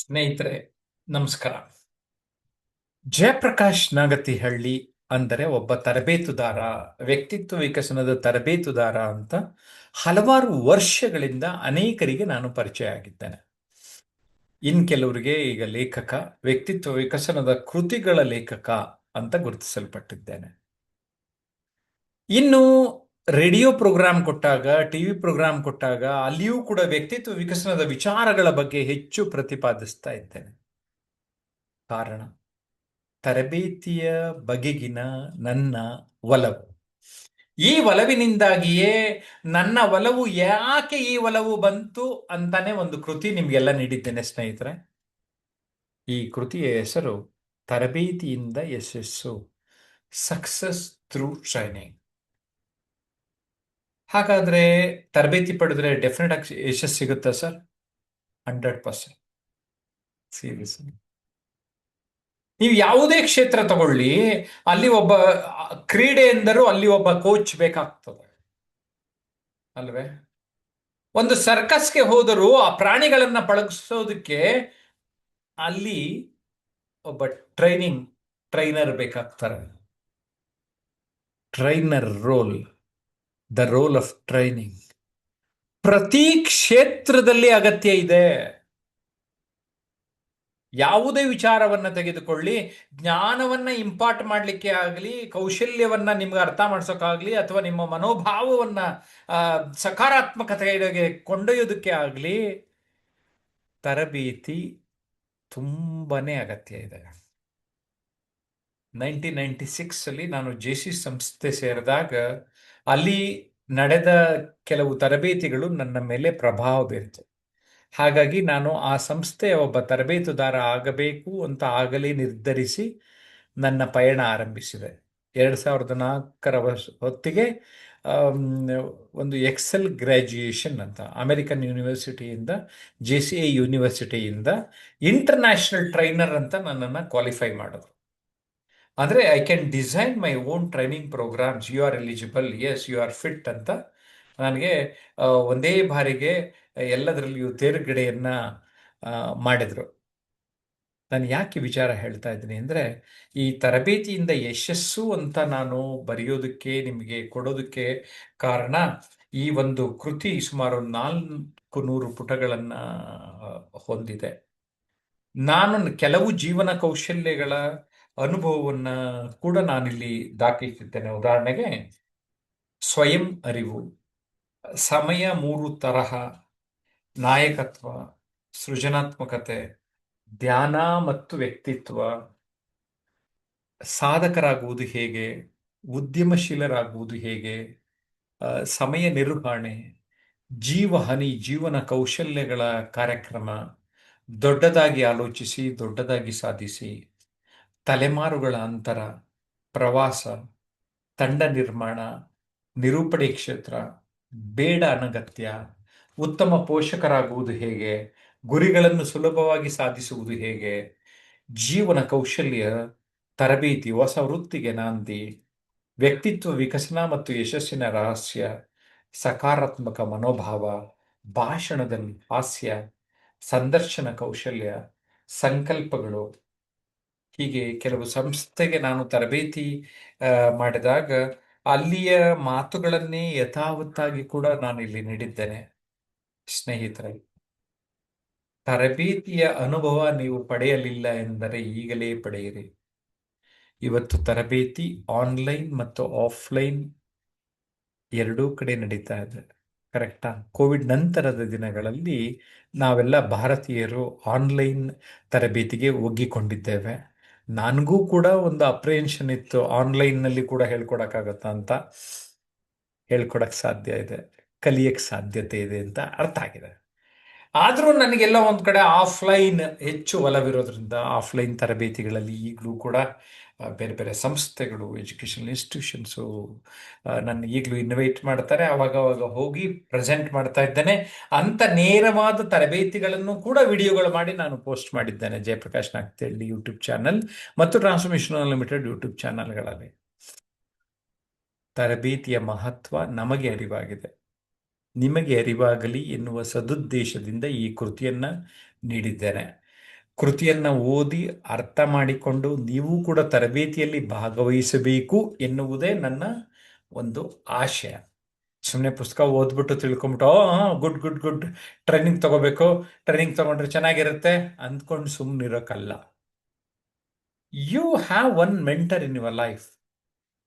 ಸ್ನೇಹಿತರೆ, ನಮಸ್ಕಾರ. ಜಯಪ್ರಕಾಶ್ ನಾಗತಿಹಳ್ಳಿ ಅಂದರೆ ಒಬ್ಬ ತರಬೇತುದಾರ, ವ್ಯಕ್ತಿತ್ವ ವಿಕಸನದ ತರಬೇತುದಾರ ಅಂತ ಹಲವಾರು ವರ್ಷಗಳಿಂದ ಅನೇಕರಿಗೆ ನಾನು ಪರಿಚಯ ಆಗಿದ್ದೇನೆ. ಕೆಲವರಿಗೆ ಈಗ ಲೇಖಕ, ವ್ಯಕ್ತಿತ್ವ ವಿಕಸನದ ಕೃತಿಗಳ ಲೇಖಕ ಅಂತ ಗುರುತಿಸಲ್ಪಟ್ಟಿದ್ದೇನೆ. ಇನ್ನು ರೇಡಿಯೋ ಪ್ರೋಗ್ರಾಂ ಕೊಟ್ಟಾಗ, ಟಿವಿ ಪ್ರೋಗ್ರಾಂ ಕೊಟ್ಟಾಗ ಅಲ್ಲಿಯೂ ಕೂಡ ವ್ಯಕ್ತಿತ್ವ ವಿಕಸನದ ವಿಚಾರಗಳ ಬಗ್ಗೆ ಹೆಚ್ಚು ಪ್ರತಿಪಾದಿಸ್ತಾ ಇದ್ದೇನೆ. ಕಾರಣ, ತರಬೇತಿಯ ಬಗೆಗಿನ ನನ್ನ ಒಲವು. ಈ ಒಲವಿನಿಂದಾಗಿಯೇ ನನ್ನ ಒಲವು ಯಾಕೆ ಈ ಒಲವು ಬಂತು ಅಂತಾನೆ ಒಂದು ಕೃತಿ ನಿಮ್ಗೆಲ್ಲ ನೀಡಿದ್ದೇನೆ ಸ್ನೇಹಿತರೆ. ಈ ಕೃತಿಯ ಹೆಸರು ತರಬೇತಿಯಿಂದ ಯಶಸ್ಸು, ಸಕ್ಸಸ್ ಥ್ರೂ ಟ್ರೈನಿಂಗ್. ಹಾಗಾದ್ರೆ ತರಬೇತಿ ಪಡೆದ್ರೆ ಡೆಫಿನೆಟ್ ಆಗಿ ಯಶಸ್ಸು ಸಿಗುತ್ತಾ ಸರ್? 100%. ಸೀರಿಯಸ್. ನೀವು ಯಾವುದೇ ಕ್ಷೇತ್ರ ತಗೊಳ್ಳಿ, ಅಲ್ಲಿ ಒಬ್ಬ ಕ್ರೀಡೆ ಎಂದರೂ ಅಲ್ಲಿ ಒಬ್ಬ ಕೋಚ್ ಬೇಕಾಗ್ತದೆ ಅಲ್ವೇ? ಒಂದು ಸರ್ಕಸ್ಗೆ ಹೋದರೂ ಆ ಪ್ರಾಣಿಗಳನ್ನ ಪಳಗಿಸೋದಕ್ಕೆ ಅಲ್ಲಿ ಒಬ್ಬ ಟ್ರೈನರ್ ಬೇಕಾಗ್ತಾರೆ. Trainer role, the role of training ಪ್ರತಿ ಕ್ಷೇತ್ರದಲ್ಲಿ ಅಗತ್ಯ ಇದೆ. ಯಾವುದೇ ವಿಚಾರವನ್ನ ತೆಗೆದುಕೊಳ್ಳಿ, ಜ್ಞಾನವನ್ನ ಇಂಪಾರ್ಟ್ ಮಾಡಲಿಕ್ಕೆ ಆಗಲಿ, ಕೌಶಲ್ಯವನ್ನ ನಿಮ್ಗೆ ಅರ್ಥ ಮಾಡಿಸೋಕ್ಕಾಗಲಿ, ಅಥವಾ ನಿಮ್ಮ ಮನೋಭಾವವನ್ನ ಸಕಾರಾತ್ಮಕತೆಗೆ ಕೊಂಡೊಯ್ಯೋದಕ್ಕೆ ಆಗಲಿ, ತರಬೇತಿ ತುಂಬಾನೇ ಅಗತ್ಯ ಇದೆ. 1996 ಅಲ್ಲಿ ನಾನು ಜೆಸಿ ಸಂಸ್ಥೆ ಸೇರಿದಾಗ ಅಲ್ಲಿ ನಡೆದ ಕೆಲವು ತರಬೇತಿಗಳು ನನ್ನ ಮೇಲೆ ಪ್ರಭಾವ ಬೀರಿತು. ಹಾಗಾಗಿ ನಾನು ಆ ಸಂಸ್ಥೆಯ ಒಬ್ಬ ತರಬೇತುದಾರ ಆಗಬೇಕು ಅಂತ ಆಗಲೇ ನಿರ್ಧರಿಸಿ ನನ್ನ ಪಯಣ ಆರಂಭಿಸಿದೆ. 2004ರ ಹೊತ್ತಿಗೆ ಒಂದು ಎಕ್ಸೆಲ್ ಗ್ರ್ಯಾಜುಯೇಷನ್ ಅಂತ ಅಮೆರಿಕನ್ ಯೂನಿವರ್ಸಿಟಿಯಿಂದ, JCI ಯೂನಿವರ್ಸಿಟಿಯಿಂದ ಇಂಟರ್ನ್ಯಾಷನಲ್ ಟ್ರೈನರ್ ಅಂತ ನನ್ನನ್ನು ಕ್ವಾಲಿಫೈ ಮಾಡಿದ್ರು. ಅಂದರೆ I can design my own training programmes, you are eligible, yes you are fit ಅಂತ ನನಗೆ ಒಂದೇ ಬಾರಿಗೆ ಎಲ್ಲದರಲ್ಲಿಯೂ ತೇರ್ಗಡೆಯನ್ನ ಮಾಡಿದ್ರು. ನಾನು ಯಾಕೆ ವಿಚಾರ ಹೇಳ್ತಾ ಇದ್ದೀನಿ ಅಂದರೆ, ಈ ತರಬೇತಿಯಿಂದ ಯಶಸ್ಸು ಅಂತ ನಾನು ಬರೆಯೋದಕ್ಕೆ, ನಿಮಗೆ ಕೊಡೋದಕ್ಕೆ ಕಾರಣ, ಈ ಒಂದು ಕೃತಿ ಸುಮಾರು 400 ಪುಟಗಳನ್ನು ಹೊಂದಿದೆ. ನಾನು ಕೆಲವು ಜೀವನ ಕೌಶಲ್ಯಗಳ ಅನುಭವವನ್ನ ಕೂಡ ನಾನಿಲ್ಲಿ ದಾಖಲಿಸಿದ್ದೇನೆ. ಉದಾಹರಣೆಗೆ, ಸ್ವಯಂ ಅರಿವು, ಸಮಯ 3 ತರಹ, ನಾಯಕತ್ವ, ಸೃಜನಾತ್ಮಕತೆ, ಧ್ಯಾನ ಮತ್ತು ವ್ಯಕ್ತಿತ್ವ, ಸಾಧಕರಾಗುವುದು ಹೇಗೆ, ಉದ್ಯಮಶೀಲರಾಗುವುದು ಹೇಗೆ, ಸಮಯ ನಿರ್ವಹಣೆ, ಜೀವಹನಿ, ಜೀವನ ಕೌಶಲ್ಯಗಳ ಕಾರ್ಯಕ್ರಮ, ದೊಡ್ಡದಾಗಿ ಆಲೋಚಿಸಿ ದೊಡ್ಡದಾಗಿ ಸಾಧಿಸಿ, ತಲೆಮಾರುಗಳ ಅಂತರ, ಪ್ರವಾಸ, ತಂಡ ನಿರ್ಮಾಣ, ನಿರೂಪಣೆ ಕ್ಷೇತ್ರ, ಬೇಡ ಅನಗತ್ಯ, ಉತ್ತಮ ಪೋಷಕರಾಗುವುದು ಹೇಗೆ, ಗುರಿಗಳನ್ನು ಸುಲಭವಾಗಿ ಸಾಧಿಸುವುದು ಹೇಗೆ, ಜೀವನ ಕೌಶಲ್ಯ ತರಬೇತಿ, ಹೊಸ ವೃತ್ತಿಗೆ ನಾಂದಿ, ವ್ಯಕ್ತಿತ್ವ ವಿಕಸನ ಮತ್ತು ಯಶಸ್ಸಿನ ರಹಸ್ಯ, ಸಕಾರಾತ್ಮಕ ಮನೋಭಾವ, ಭಾಷಣದಲ್ಲಿ ಹಾಸ್ಯ, ಸಂದರ್ಶನ ಕೌಶಲ್ಯ, ಸಂಕಲ್ಪಗಳು. ಹೀಗೆ ಕೆಲವು ಸಂಸ್ಥೆಗೆ ನಾನು ತರಬೇತಿ ಮಾಡಿದಾಗ ಅಲ್ಲಿಯ ಮಾತುಗಳನ್ನೇ ಯಥಾವತ್ತಾಗಿ ಕೂಡ ನಾನು ಇಲ್ಲಿ ನೀಡಿದ್ದೇನೆ. ಸ್ನೇಹಿತರೆ, ತರಬೇತಿಯ ಅನುಭವ ನೀವು ಪಡೆಯಲಿಲ್ಲ ಎಂದರೆ ಈಗಲೇ ಪಡೆಯಿರಿ. ಇವತ್ತು ತರಬೇತಿ ಆನ್ಲೈನ್ ಮತ್ತು ಆಫ್ಲೈನ್ ಎರಡೂ ಕಡೆ ನಡೀತಾ ಇದೆ, ಕರೆಕ್ಟಾ? ಕೋವಿಡ್ ನಂತರದ ದಿನಗಳಲ್ಲಿ ನಾವೆಲ್ಲ ಭಾರತೀಯರು ಆನ್ಲೈನ್ ತರಬೇತಿಗೆ ಒಗ್ಗಿಕೊಂಡಿದ್ದೇವೆ. ನನಗೂ ಕೂಡ ಒಂದು ಅಪ್ರಿಯೆನ್ಷನ್ ಇತ್ತು, ಆನ್ಲೈನ್ನಲ್ಲಿ ಕೂಡ ಹೇಳ್ಕೊಡಕ್ಕಾಗತ್ತಾ ಅಂತ. ಹೇಳ್ಕೊಡಕ್ ಸಾಧ್ಯ ಇದೆ, ಕಲಿಯಕ್ಕೆ ಸಾಧ್ಯತೆ ಇದೆ ಅಂತ ಅರ್ಥ ಆಗಿದೆ. ಆದರೂ ನನಗೆಲ್ಲ ಒಂದು ಕಡೆ ಆಫ್ಲೈನ್ ಹೆಚ್ಚು ಒಲವಿರೋದ್ರಿಂದ ಆಫ್ಲೈನ್ ತರಬೇತಿಗಳಲ್ಲಿ ಈಗಲೂ ಕೂಡ ಬೇರೆ ಬೇರೆ ಸಂಸ್ಥೆಗಳು, ಎಜುಕೇಷನಲ್ ಇನ್ಸ್ಟಿಟ್ಯೂಷನ್ಸು ನನ್ನ ಈಗಲೂ ಇನ್ವೈಟ್ ಮಾಡ್ತಾರೆ. ಅವಾಗ ಹೋಗಿ ಪ್ರೆಸೆಂಟ್ ಮಾಡ್ತಾ ಇದ್ದೇನೆ. ಅಂಥ ನೇರವಾದ ತರಬೇತಿಗಳನ್ನು ಕೂಡ ವಿಡಿಯೋಗಳು ಮಾಡಿ ನಾನು ಪೋಸ್ಟ್ ಮಾಡಿದ್ದೇನೆ ಜಯಪ್ರಕಾಶ್ ನಾಗತಿಹಳ್ಳಿ ಯೂಟ್ಯೂಬ್ ಚಾನಲ್ ಮತ್ತು ಟ್ರಾನ್ಸ್ಫಾರ್ಮೇಷನ್ ಅನ್ಲಿಮಿಟೆಡ್ ಯೂಟ್ಯೂಬ್ ಚಾನಲ್ಗಳಲ್ಲಿ. ತರಬೇತಿಯ ಮಹತ್ವ ನಮಗೆ ಅರಿವಾಗಿದೆ, ನಿಮಗೆ ಅರಿವಾಗಲಿ ಎನ್ನುವ ಸದುದ್ದೇಶದಿಂದ ಈ ಕೃತಿಯನ್ನ ನೀಡಿದ್ದೇನೆ. ಕೃತಿಯನ್ನ ಓದಿ ಅರ್ಥ ಮಾಡಿಕೊಂಡು ನೀವು ಕೂಡ ತರಬೇತಿಯಲ್ಲಿ ಭಾಗವಹಿಸಬೇಕು ಎನ್ನುವುದೇ ನನ್ನ ಒಂದು ಆಶಯ. ಸುಮ್ಮನೆ ಪುಸ್ತಕ ಓದ್ಬಿಟ್ಟು ತಿಳ್ಕೊಂಬಿಟ್ಟು ಗುಡ್ ಗುಡ್ ಗುಡ್ ಟ್ರೈನಿಂಗ್ ತಗೋಬೇಕು, ಟ್ರೈನಿಂಗ್ ತಗೊಂಡ್ರೆ ಚೆನ್ನಾಗಿರುತ್ತೆ ಅಂದ್ಕೊಂಡು ಸುಮ್ಮನಿರೋಕ್ಕಲ್ಲ. You have one mentor in your life.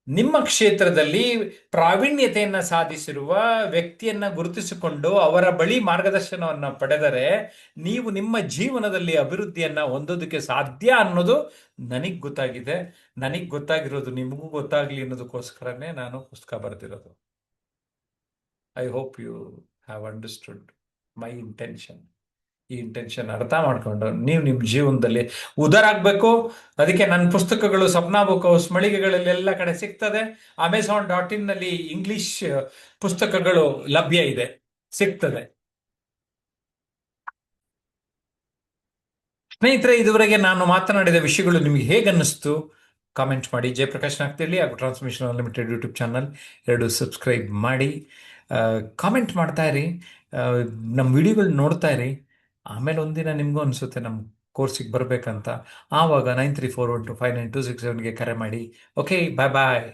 ನಿಮ್ಮ ಕ್ಷೇತ್ರದಲ್ಲಿ ಪ್ರಾವೀಣ್ಯತೆಯನ್ನ ಸಾಧಿಸಿರುವ ವ್ಯಕ್ತಿಯನ್ನ ಗುರುತಿಸಿಕೊಂಡು ಅವರ ಬಳಿ ಮಾರ್ಗದರ್ಶನವನ್ನ ಪಡೆದರೆ ನೀವು ನಿಮ್ಮ ಜೀವನದಲ್ಲಿ ಅಭಿವೃದ್ಧಿಯನ್ನ ಹೊಂದೋದಕ್ಕೆ ಸಾಧ್ಯ ಅನ್ನೋದು ನನಗ್ ಗೊತ್ತಾಗಿದೆ. ನನಗ್ ಗೊತ್ತಾಗಿರೋದು ನಿಮಗೂ ಗೊತ್ತಾಗ್ಲಿ ಅನ್ನೋದಕ್ಕೋಸ್ಕರನೇ ನಾನು ಪುಸ್ತಕ ಬರೆದಿರೋದು. I hope you have understood my intention. ಈ ಇಂಟೆನ್ಷನ್ ಅರ್ಥ ಮಾಡ್ಕೊಂಡು ನೀವು ನಿಮ್ಮ ಜೀವನದಲ್ಲಿ ಉದಾರಾಗಬೇಕು. ಅದಕ್ಕೆ ನನ್ನ ಪುಸ್ತಕಗಳು ಸಪ್ನಾ ಬುಕ್ ಹೌಸ್, ಮಳಿಗೆಗಳಲ್ಲಿ ಎಲ್ಲ ಕಡೆ ಸಿಗ್ತದೆ. Amazon.in ನಲ್ಲಿ ಇಂಗ್ಲಿಷ್ ಪುಸ್ತಕಗಳು ಲಭ್ಯ ಇದೆ, ಸಿಗ್ತದೆ. ಸ್ನೇಹಿತರೆ, ಇದುವರೆಗೆ ನಾನು ಮಾತನಾಡಿದ ವಿಷಯಗಳು ನಿಮಗೆ ಹೇಗೆ ಅನ್ನಿಸ್ತು ಕಾಮೆಂಟ್ ಮಾಡಿ. ಜಯಪ್ರಕಾಶ್ ನಾಗ್ತಿಹಳ್ಳಿ ಹಾಗೂ ಟ್ರಾನ್ಸ್ಮಿಷನ್ ಅನ್ಲಿಮಿಟೆಡ್ ಯೂಟ್ಯೂಬ್ ಚಾನಲ್ ಎರಡು ಸಬ್ಸ್ಕ್ರೈಬ್ ಮಾಡಿ. ಕಾಮೆಂಟ್ ಮಾಡ್ತಾ ಇರಿ, ನಮ್ಮ ವಿಡಿಯೋಗಳು ನೋಡ್ತಾ ಇರಿ. ಆಮೇಲೆ ಒಂದಿನ ನಿಮಗೂ ಅನಿಸುತ್ತೆ ನಮ್ಮ ಕೋರ್ಸಿಗೆ ಬರಬೇಕಂತ. ಆವಾಗ 9341259267ಗೆ ಕರೆ ಮಾಡಿ. ಓಕೆ, ಬಾಯ್ ಬಾಯ್.